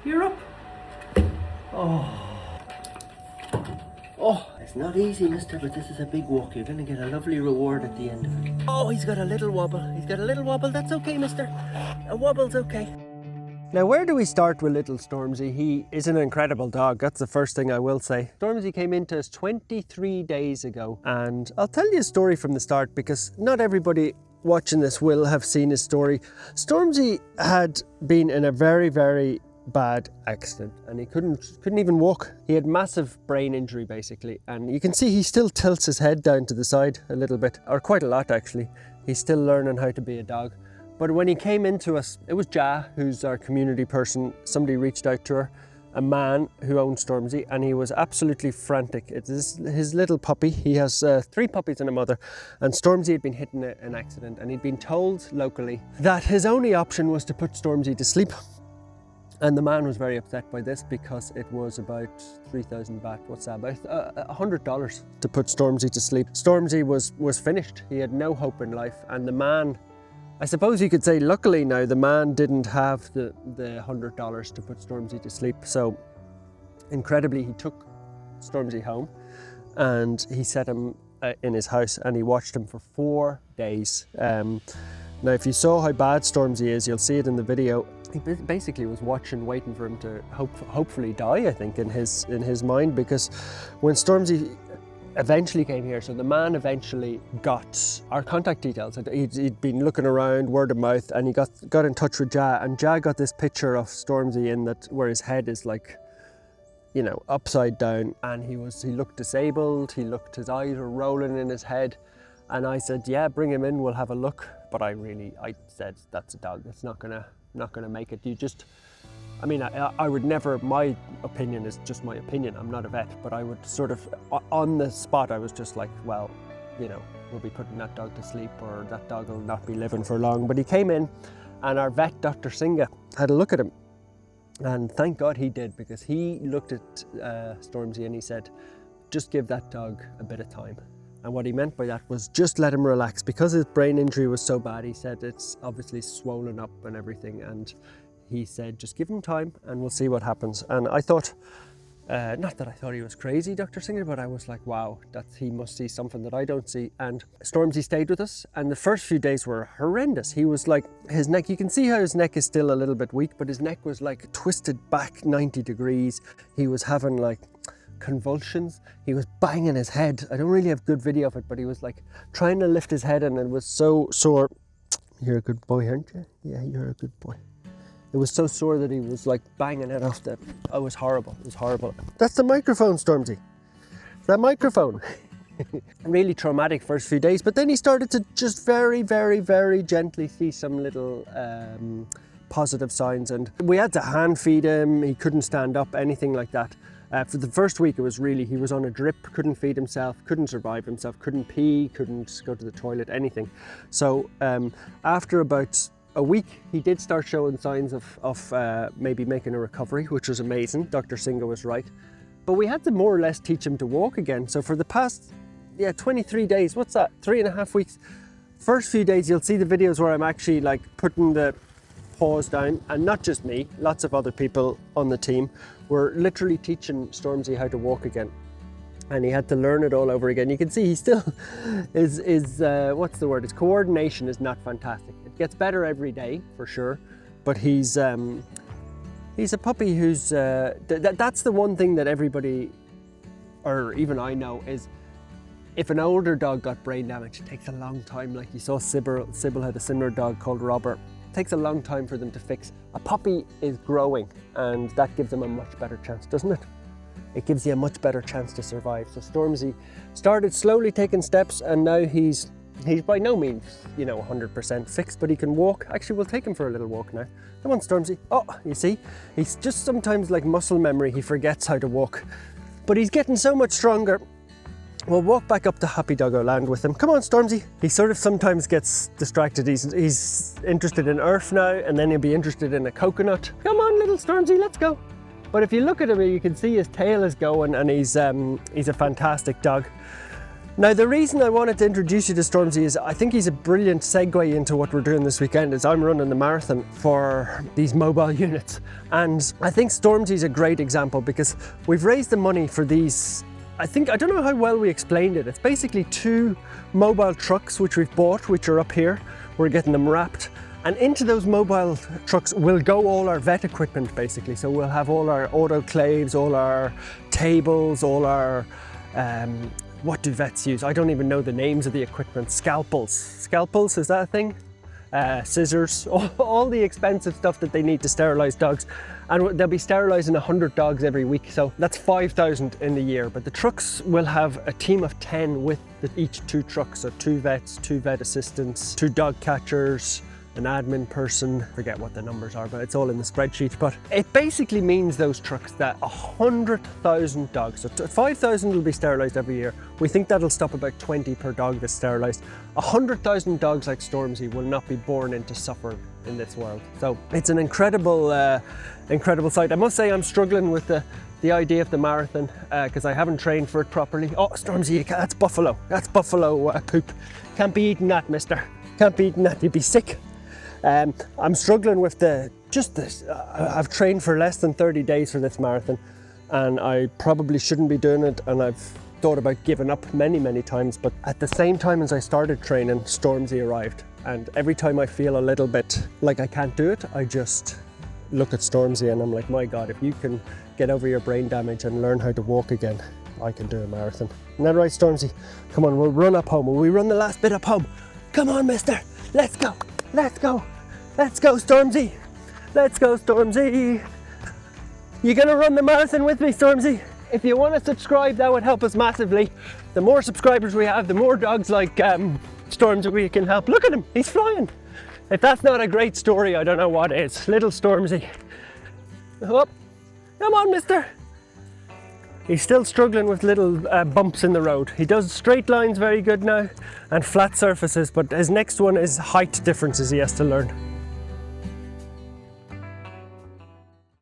You're up. Oh, it's not easy, mister, but this is a big walk. You're going to get a lovely reward at the end of it. Oh, he's got a little wobble. He's got a little wobble. That's okay, mister. A wobble's okay. Now, where do we start with little Stormzy? He is an incredible dog. That's the first thing I will say. Stormzy came into us 23 days ago, and I'll tell you a story from the start because not everybody watching this will have seen his story. Stormzy had been in a very, very bad accident and he couldn't even walk. He had massive brain injury basically, and you can see he still tilts his head down to the side a little bit, or quite a lot actually. He's still learning how to be a dog. But when he came into us, it was Ja, who's our community person. Somebody reached out to her, a man who owns Stormzy, and he was absolutely frantic. It's his little puppy. He has 3 puppies and a mother, and Stormzy had been hit in an accident, and he'd been told locally that his only option was to put Stormzy to sleep. And the man was very upset by this because it was about 3,000 baht, what's that, about $100 to put Stormzy to sleep. Stormzy was finished. He had no hope in life, and the man, I suppose you could say luckily now, the man didn't have the $100 to put Stormzy to sleep. So incredibly, he took Stormzy home and he set him in his house and he watched him for 4 days. Now, if you saw how bad Stormzy is, you'll see it in the video. He basically was watching, waiting for him to hopefully die, I think, in his mind, because when Stormzy eventually came here, so the man eventually got our contact details. He'd been looking around, word of mouth, and he got in touch with Ja, and Ja got this picture of Stormzy in that where his head is like, you know, upside down, and he looked disabled. His eyes were rolling in his head, and I said, yeah, bring him in, we'll have a look. But I said, that's a dog. It's not gonna make it. I mean, I would never, my opinion is just my opinion, I'm not a vet, but I would sort of, on the spot, I was just like, well, you know, we'll be putting that dog to sleep or that dog will not be living for long. But he came in and our vet, Dr. Singha, had a look at him. And thank God he did, because he looked at Stormzy and he said, just give that dog a bit of time. And what he meant by that was just let him relax. Because his brain injury was so bad, he said it's obviously swollen up and everything. And he said, just give him time and we'll see what happens. And I thought, not that I thought he was crazy, Dr. Singha, but I was like, wow, he must see something that I don't see. And Stormzy stayed with us, and the first few days were horrendous. He was like, his neck, you can see how his neck is still a little bit weak, but his neck was like twisted back 90 degrees. He was having like convulsions. He was banging his head. I don't really have good video of it, but he was like trying to lift his head and it was so sore. You're a good boy, aren't you? Yeah, you're a good boy. It was so sore that he was like banging it off the... Oh, it was horrible. It was horrible. That's the microphone, Stormzy. That microphone. Really traumatic first few days, but then he started to just very, very, very gently see some little positive signs, and we had to hand feed him. He couldn't stand up, anything like that. For the first week, it was really, he was on a drip, couldn't feed himself, couldn't survive himself, couldn't pee, couldn't go to the toilet, anything. So after about a week, he did start showing signs of maybe making a recovery, which was amazing. Dr. Singha was right. But we had to more or less teach him to walk again. So for the past, 23 days, what's that, 3.5 weeks? First few days, you'll see the videos where I'm actually like putting the paws down, and not just me, lots of other people on the team were literally teaching Stormzy how to walk again. And he had to learn it all over again. You can see he still is what's the word? His coordination is not fantastic. It gets better every day for sure, but he's a puppy who's that's the one thing that everybody, or even I know, is if an older dog got brain damage, it takes a long time. Like you saw Sybil had a similar dog called Robert. It takes a long time for them to fix. A puppy is growing, and that gives them a much better chance, doesn't it? It gives you a much better chance to survive. So Stormzy started slowly taking steps, and now he's by no means, 100% fixed, but he can walk. Actually, we'll take him for a little walk now. Come on, Stormzy. Oh, you see, he's just sometimes like muscle memory. He forgets how to walk, but he's getting so much stronger. We'll walk back up to Happy Doggo land with him. Come on, Stormzy. He sort of sometimes gets distracted. He's interested in earth now, and then he'll be interested in a coconut. Come on, little Stormzy, let's go. But if you look at him, you can see his tail is going, and he's a fantastic dog. Now, the reason I wanted to introduce you to Stormzy is I think he's a brilliant segue into what we're doing this weekend. Is I'm running the marathon for these mobile units, and I think Stormzy's a great example because we've raised the money for these. I don't know how well we explained it. It's basically 2 mobile trucks which we've bought, which are up here. We're getting them wrapped, and into those mobile trucks will go all our vet equipment basically. So we'll have all our autoclaves, all our tables, all our what do vets use? I don't even know the names of the equipment. Scalpels. Scalpels, is that a thing? Scissors, all the expensive stuff that they need to sterilize dogs. And they'll be sterilizing 100 dogs every week. So that's 5,000 in the year. But the trucks will have a team of 10 with each 2 trucks. So 2 vets, 2 vet assistants, 2 dog catchers, an admin person, forget what the numbers are, but it's all in the spreadsheet. But it basically means those trucks that 100,000 dogs, so 5,000 will be sterilized every year. We think that'll stop about 20 per dog that's sterilized. 100,000 dogs like Stormzy will not be born into suffering in this world. So it's an incredible, incredible sight. I must say I'm struggling with the idea of the marathon because I haven't trained for it properly. Oh, Stormzy, that's buffalo. That's buffalo poop. Can't be eating that, mister. Can't be eating that, you'd be sick. I'm struggling with I've trained for less than 30 days for this marathon, and I probably shouldn't be doing it, and I've thought about giving up many times, but at the same time as I started training, Stormzy arrived, and every time I feel a little bit like I can't do it, I just look at Stormzy and I'm like, my God, if you can get over your brain damage and learn how to walk again, I can do a marathon. Isn't that right, Stormzy? Come on, we'll run up home. Will we run the last bit up home? Come on, mister. Let's go. Let's go. Let's go, Stormzy. Let's go, Stormzy. You gonna run the marathon with me, Stormzy? If you want to subscribe, that would help us massively. The more subscribers we have, the more dogs like Stormzy we can help. Look at him, he's flying. If that's not a great story, I don't know what is. Little Stormzy. Oh, come on, mister. He's still struggling with little bumps in the road. He does straight lines very good now and flat surfaces, but his next one is height differences he has to learn.